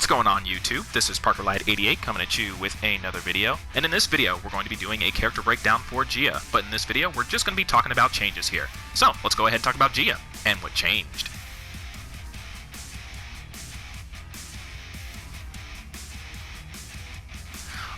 going on YouTube? This is ParkerLad88 coming at you with another video, and in this video we're going to be doing a character breakdown for Gia, but in this video we're just going to be talking about changes here. So let's go ahead and talk about Gia and what changed.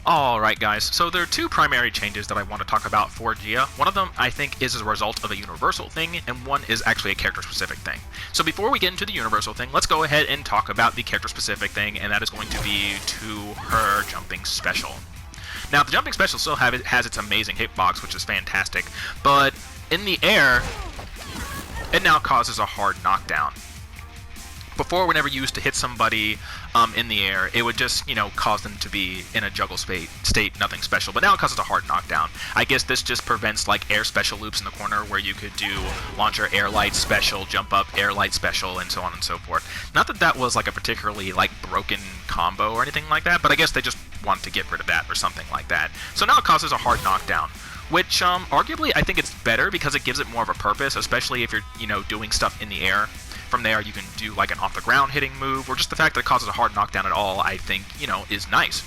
Alright guys, so there are two primary changes that I want to talk about for Gia. One of them I think is as a result of a universal thing, and one is actually a character specific thing. So before we get into the universal thing, let's go ahead and talk about the character specific thing, and that is going to be to her jumping special. Now the jumping special still has its amazing hitbox, which is fantastic, but in the air, it now causes a hard knockdown. Before, whenever you used to hit somebody in the air, it would just, cause them to be in a juggle state, nothing special. But now it causes a hard knockdown. I guess this just prevents, like, air special loops in the corner where you could do launcher, air light special, jump up, air light special, and so on and so forth. Not that that was, like, a particularly, like, broken combo or anything like that, but I guess they just wanted to get rid of that or something like that. So now it causes a hard knockdown, which, arguably, I think it's better because it gives it more of a purpose, especially if you're, doing stuff in the air. From there, you can do like an off-the-ground hitting move, or just the fact that it causes a hard knockdown at all, I think, is nice.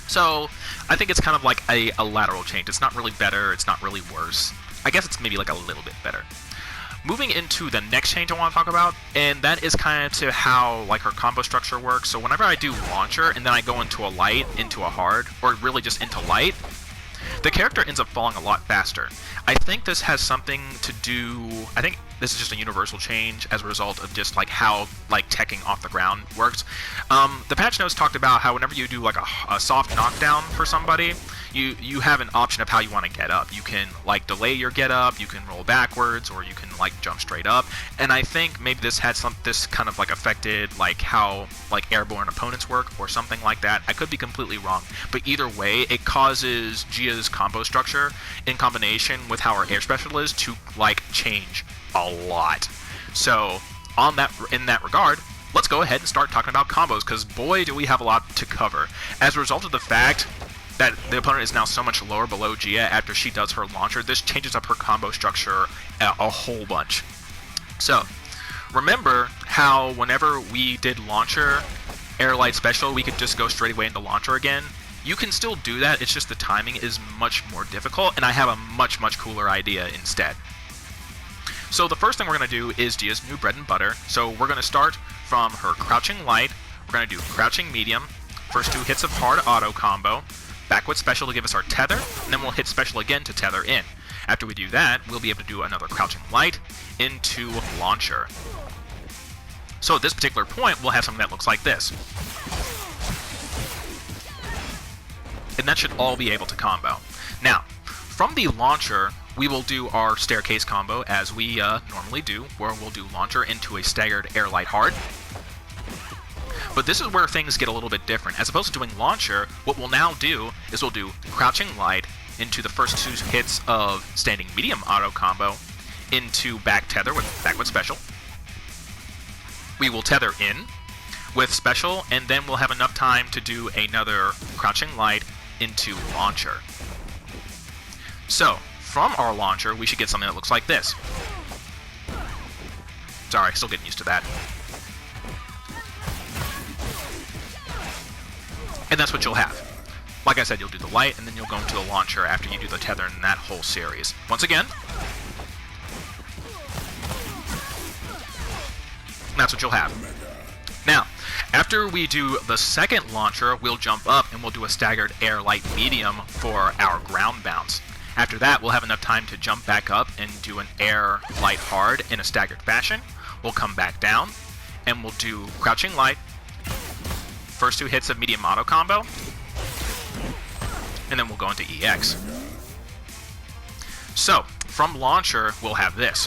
So, I think it's kind of like a lateral change. It's not really better, it's not really worse. I guess it's maybe like a little bit better. Moving into the next change I want to talk about, and that is kind of to how like her combo structure works. So whenever I do launcher, and then I go into a light, into a hard, or really just into light, the character ends up falling a lot faster. I think this has something to do, I think this is just a universal change as a result of just like how like teching off the ground works. The patch notes talked about how whenever you do like a soft knockdown for somebody, you have an option of how you want to get up. You can like delay your get up, you can roll backwards, or you can like jump straight up. And I think maybe this had this kind of like affected like how like airborne opponents work or something like that. I could be completely wrong, but either way, it causes Gia's combo structure in combination with how her air special is to like change a lot. So in that regard, let's go ahead and start talking about combos, because boy do we have a lot to cover. As a result of the fact that the opponent is now so much lower below Gia after she does her launcher, this changes up her combo structure a whole bunch. So remember how whenever we did launcher, air light special, we could just go straight away into launcher again? You can still do that, it's just the timing is much more difficult, and I have a much cooler idea instead. So the first thing we're going to do is Gia's new bread and butter. So we're going to start from her crouching light, we're going to do crouching medium, first two hits of hard auto combo, backward special to give us our tether, and then we'll hit special again to tether in. After we do that, we'll be able to do another crouching light into launcher. So at this particular point, we'll have something that looks like this. And that should all be able to combo. Now, from the launcher, we will do our staircase combo as we normally do, where we'll do launcher into a staggered air light hard. But this is where things get a little bit different. As opposed to doing launcher, what we'll now do is we'll do crouching light into the first two hits of standing medium auto combo into back tether with backward special. We will tether in with special, and then we'll have enough time to do another crouching light into launcher. So, from our launcher, we should get something that looks like this. Sorry, still getting used to that. And that's what you'll have. Like I said, you'll do the light, and then you'll go into the launcher after you do the tether in that whole series. Once again, that's what you'll have. Now, after we do the second launcher, we'll jump up and we'll do a staggered air light medium for our ground bounce. After that, we'll have enough time to jump back up and do an air light hard in a staggered fashion. We'll come back down, and we'll do crouching light, first two hits of medium auto combo, and then we'll go into EX. So, from launcher, we'll have this.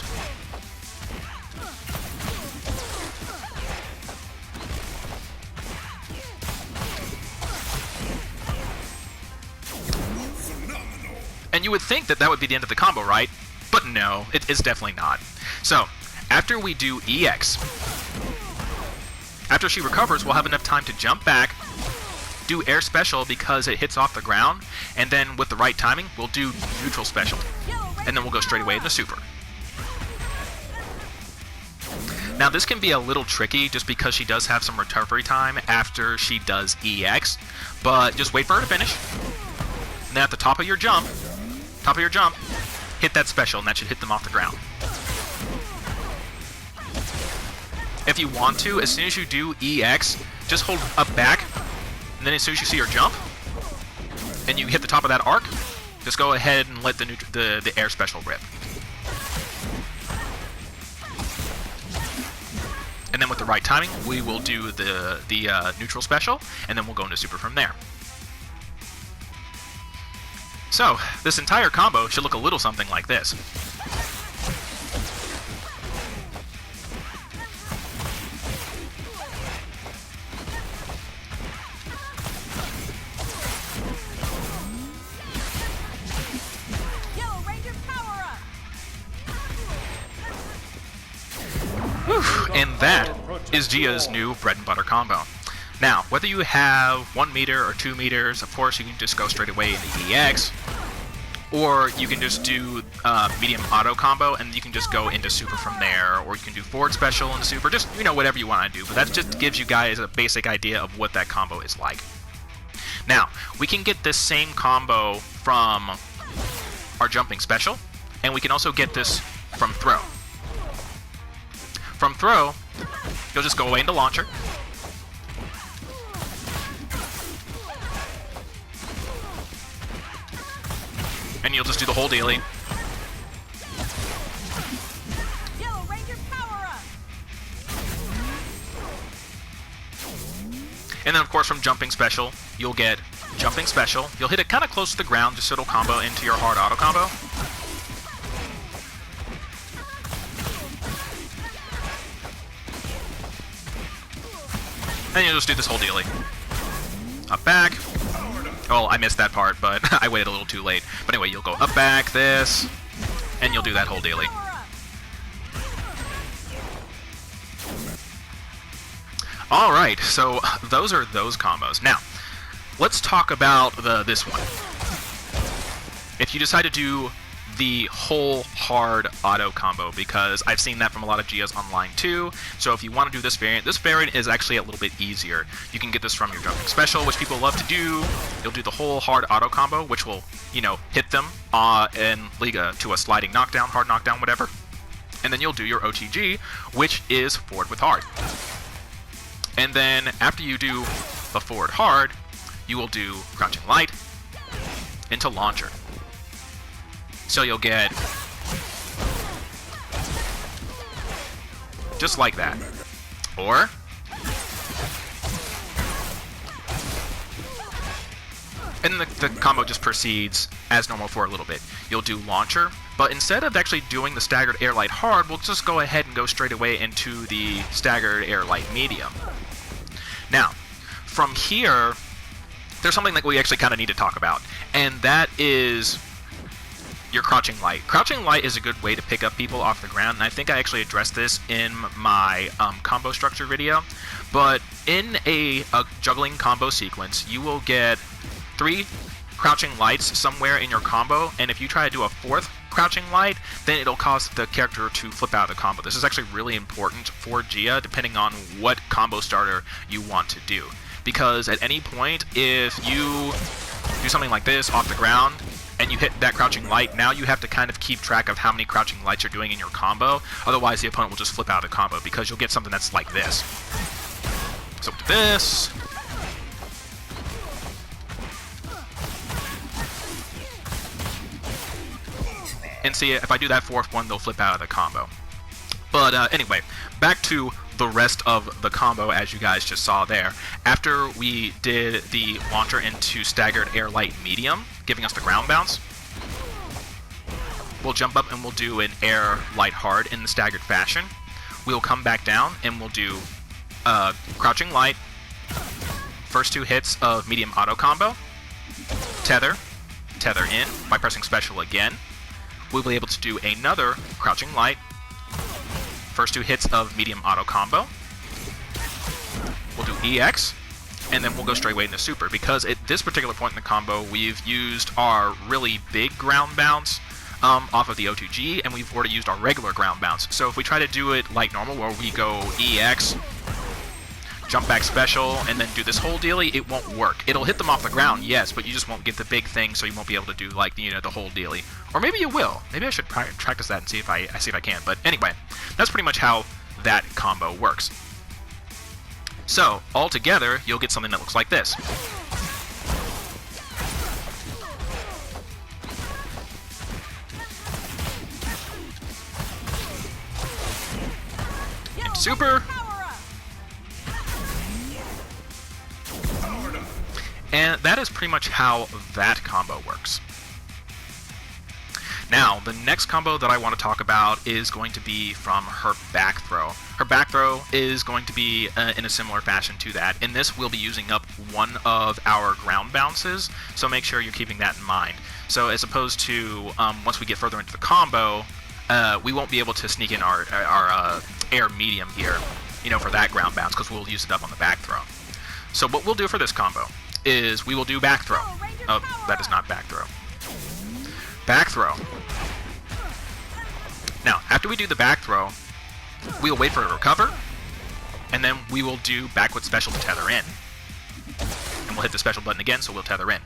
And you would think that that would be the end of the combo, right? But no, it's definitely not. So, after we do EX, after she recovers, we'll have enough time to jump back, do air special because it hits off the ground, and then with the right timing, we'll do neutral special. And then we'll go straight away into super. Now this can be a little tricky just because she does have some recovery time after she does EX, but just wait for her to finish. And then at the top of your jump, hit that special, and that should hit them off the ground. If you want to, as soon as you do EX, just hold up back, and then as soon as you see her jump, and you hit the top of that arc, just go ahead and let the air special rip. And then with the right timing, we will do the neutral special, and then we'll go into super from there. So, this entire combo should look a little something like this. Whew, and that is Gia's new bread and butter combo. Now, whether you have 1 meter or 2 meters, of course you can just go straight away into EX, or you can just do medium auto combo and you can just go into super from there, or you can do forward special and super, just, you know, whatever you want to do, but that just gives you guys a basic idea of what that combo is like. Now, we can get this same combo from our jumping special, and we can also get this from throw. From throw, you'll just go away into launcher. And you'll just do the whole daily. Yellow Ranger power up. And then of course from jumping special, you'll get jumping special. You'll hit it kind of close to the ground just so it'll combo into your hard auto combo. And you'll just do this whole dealy. Up back. Well, I missed that part, but I waited a little too late. But anyway, you'll go up back, this, and you'll do that whole dealy. Alright, so those are those combos. Now, let's talk about this one. If you decide to do the whole hard auto combo, because I've seen that from a lot of Gias online too. So if you want to do this variant is actually a little bit easier. You can get this from your jumping special, which people love to do. You'll do the whole hard auto combo, which will, you know, hit them and lead to a sliding knockdown, hard knockdown, whatever. And then you'll do your OTG, which is forward with hard. And then after you do the forward hard, you will do crouching light into launcher. So you'll get just like that. Or and the combo just proceeds as normal for a little bit. You'll do launcher, but instead of actually doing the staggered air light hard, we'll just go ahead and go straight away into the staggered air light medium. Now, from here, there's something that we actually kind of need to talk about, and that is your crouching light. Crouching light is a good way to pick up people off the ground, and I think I actually addressed this in my combo structure video. But in a juggling combo sequence, you will get 3 crouching lights somewhere in your combo, and if you try to do a 4th crouching light, then it'll cause the character to flip out of the combo. This is actually really important for Gia, depending on what combo starter you want to do. Because at any point, if you do something like this off the ground, and you hit that crouching light, now you have to kind of keep track of how many crouching lights you're doing in your combo. Otherwise, the opponent will just flip out of the combo, because you'll get something that's like this. So with this, and see, if I do that 4th one, they'll flip out of the combo. But anyway, back to the rest of the combo as you guys just saw there. After we did the launcher into staggered air light medium, giving us the ground bounce, we'll jump up and we'll do an air light hard in the staggered fashion. We'll come back down and we'll do crouching light, first 2 hits of medium auto combo, tether in by pressing special again. We'll be able to do another crouching light, first 2 hits of medium auto combo. We'll do EX, and then we'll go straight away into super, because at this particular point in the combo, we've used our really big ground bounce off of the O2G, and we've already used our regular ground bounce. So if we try to do it like normal, where we go EX, jump back special, and then do this whole dealie, it won't work. It'll hit them off the ground, yes, but you just won't get the big thing, so you won't be able to do like the whole dealie. Or maybe you will. Maybe I should practice that and see if I can. But anyway, that's pretty much how that combo works. So all together, you'll get something that looks like this. And super. And that is pretty much how that combo works. Now, the next combo that I want to talk about is going to be from her back throw. Her back throw is going to be in a similar fashion to that. In this, we'll be using up one of our ground bounces, so make sure you're keeping that in mind. So as opposed to, once we get further into the combo, we won't be able to sneak in our air medium here, for that ground bounce, because we'll use it up on the back throw. So what we'll do for this combo is we will do back throw. Oh, that is not back throw. Back throw. Now, after we do the back throw, we'll wait for it to recover, and then we will do backward special to tether in. And we'll hit the special button again, so we'll tether in.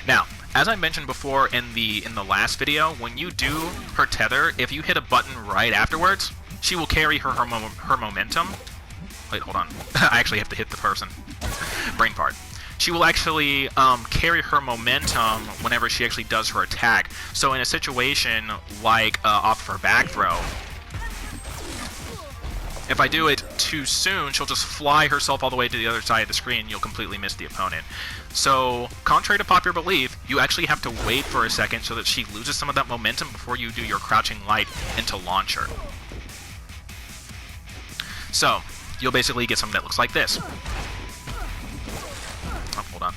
Now, as I mentioned before in the last video, when you do her tether, if you hit a button right afterwards, she will carry her momentum. Wait, hold on. I actually have to hit the person. Brain fart. She will actually carry her momentum whenever she actually does her attack. So in a situation like off of her back throw, if I do it too soon, she'll just fly herself all the way to the other side of the screen, and you'll completely miss the opponent. So, contrary to popular belief, you actually have to wait for a second so that she loses some of that momentum before you do your crouching light into launcher. So, you'll basically get something that looks like this. Oh, hold on.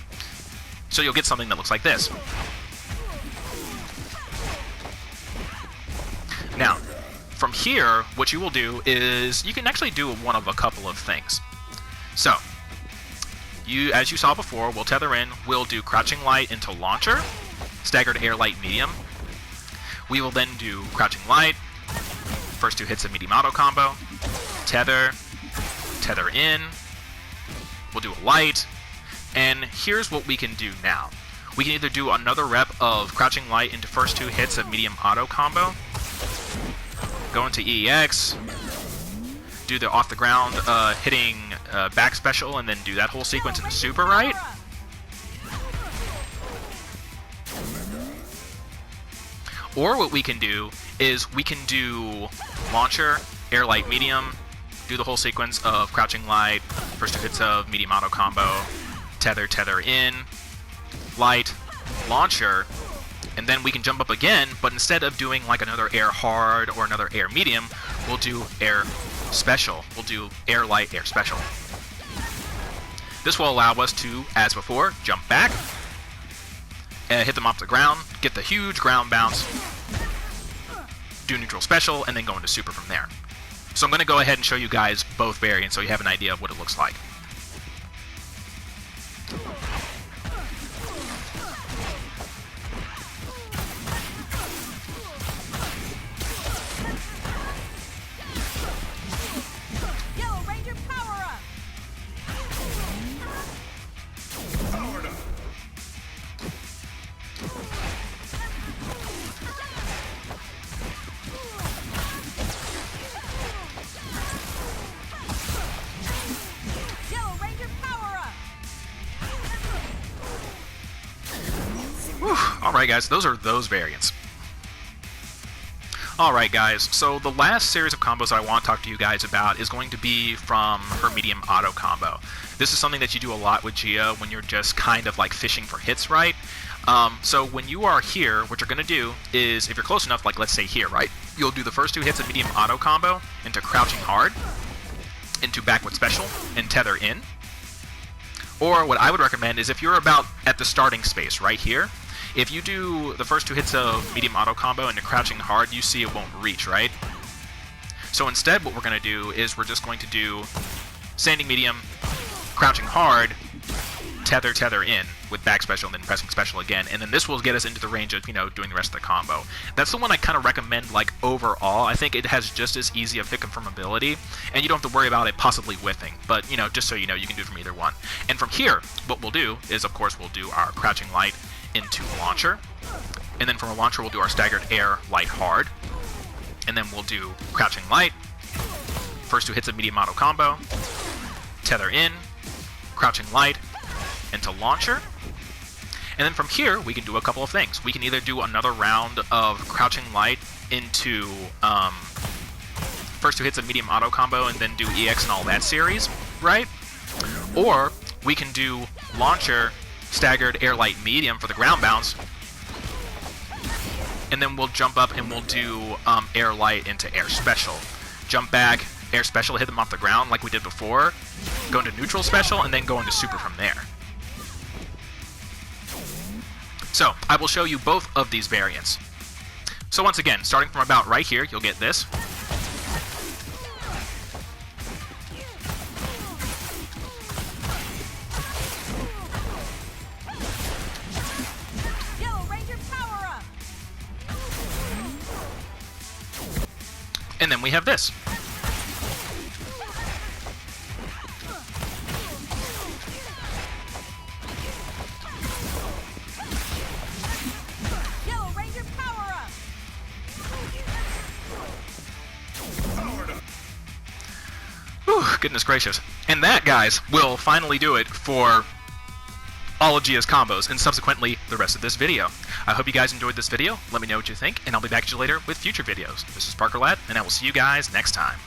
So you'll get something that looks like this. Now, from here, what you will do is you can actually do one of a couple of things. So, as you saw before, we'll tether in, we'll do crouching light into launcher, staggered air light medium. We will then do crouching light, first two hits of medium auto combo, tether, tether in, we'll do a light. And here's what we can do now. We can either do another rep of crouching light into first two hits of medium auto combo, go into EX, do the off the ground hitting back special, and then do that whole sequence in the super right. Or what we can do is we can do launcher, air light medium, do the whole sequence of crouching light, first two hits of medium auto combo, tether, tether in, light, launcher, and then we can jump up again, but instead of doing like another air hard or another air medium, we'll do air special. We'll do air light, air special. This will allow us to, as before, jump back, hit them off the ground, get the huge ground bounce, do neutral special, and then go into super from there. So I'm going to go ahead and show you guys both variants so you have an idea of what it looks like. Alright guys, those are those variants. Alright guys, so the last series of combos I want to talk to you guys about is going to be from her medium auto combo. This is something that you do a lot with Gia when you're just kind of like fishing for hits, right? So when you are here, what you're going to do is, if you're close enough, like let's say here, right? You'll do the first two hits of medium auto combo into crouching hard, into backward special, and tether in. Or what I would recommend is if you're about at the starting space right here, if you do the first two hits of medium auto combo into crouching hard, you see it won't reach, right? So instead what we're going to do is we're just going to do standing medium, crouching hard, tether in with back special and then pressing special again, and then this will get us into the range of, you know, doing the rest of the combo. That's the one I kind of recommend, like, overall. I think it has just as easy of hit confirmability, and you don't have to worry about it possibly whiffing, but, you know, just so you know, you can do it from either one. And from here, what we'll do is, of course, we'll do our crouching light into launcher, and then from a launcher we'll do our staggered air light hard, and then we'll do crouching light, first 2 hits of medium auto combo, tether in, crouching light, into launcher, and then from here we can do a couple of things. We can either do another round of crouching light into first 2 hits of medium auto combo and then do EX and all that series, right? Or we can do launcher, staggered air light medium for the ground bounce, and then we'll jump up and we'll do air light into air special. Jump back, air special, hit them off the ground like we did before, go into neutral special, and then go into super from there. So, I will show you both of these variants. So once again, starting from about right here, you'll get this. Yellow Ranger power up. And then we have this. Yellow Ranger power up. Whew, goodness gracious. And that, guys, will finally do it for all of Gia's combos, and subsequently the rest of this video. I hope you guys enjoyed this video. Let me know what you think, and I'll be back to you later with future videos. This is Parker Lad, and I will see you guys next time.